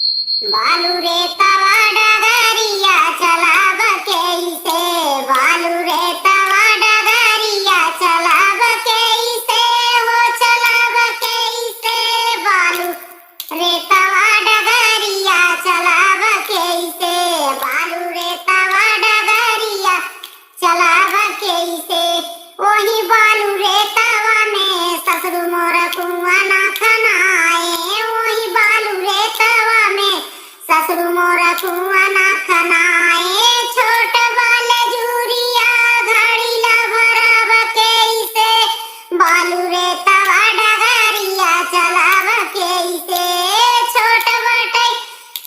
बालू रे तवा डगरिया चलाव कैसे, बालू रे तवा डगरिया चलाव कैसे, हो चलाव कैसे, बालू रे तवा डगरिया चलाव कैसे, बालू रे तवा डगरिया चलाव कैसे। वही बालू रे तवा में ससुर मोर कुआं ना खनाए, वही बालू रे तवा में ससुर मोर कुआं ना खनाए। छोट बाल झुरिया घड़ी ला भराव कैसे, बालू रे तवा डगरिया चलाव कैसे, छोट बटे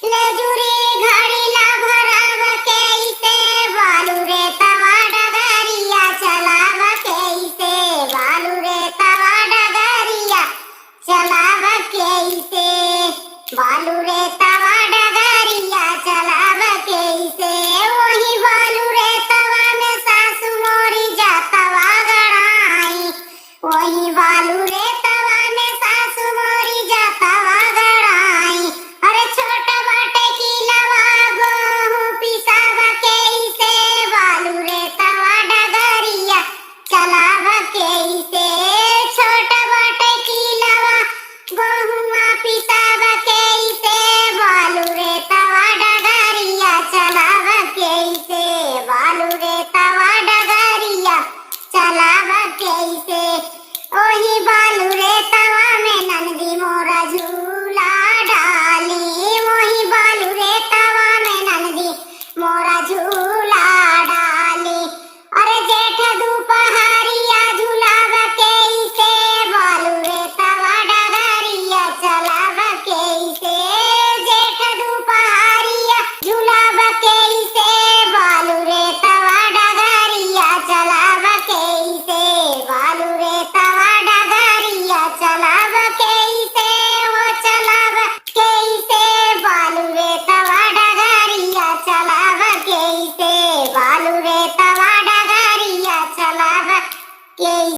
ले झुरी घड़ी ला भराव कैसे, बालू रे तवा डगरिया चलाव कैसे, बालू रे तवा डगरिया चलाव कैसे, बालू रे तवा डगरिया चलाव कैसे। वही बालू रे तवा में सासु मोरी जातवा गड़ाई, वही बालू रे तवा में सासु मोरी जातवा गड़ाई। अरे छोट बाटे की लवा गेहूं पिसाव कैसे, बालू रे तवा डगरिया चलाव कैसे, छोट बाटे की लवा गेहुआ पिसाव कैसे, बालू रे तवा डगरिया चलाव कैसे, बालू रे तवा डगरिया चलाव कैसे। ओही बालू रे तवा में नंदी मोरा झूला डाली, वही बालू रे तवा में नंदी मोरा झूला डाली। अरे जेठ दोपहरिया झूलाव कैसे, बालू रे तवा डगरिया चलाव कैसे, जेठ दोपहरिया झूलाव कैसे, बालू रे तवा डगरिया चलाव कैसे, बालू रे तवा डगरिया चलाव कैसे, हो चलाव कैसे, बालू रे तवा डगरिया चलाव कैसे, बालू रे तवा डगरिया चलाव कैसे।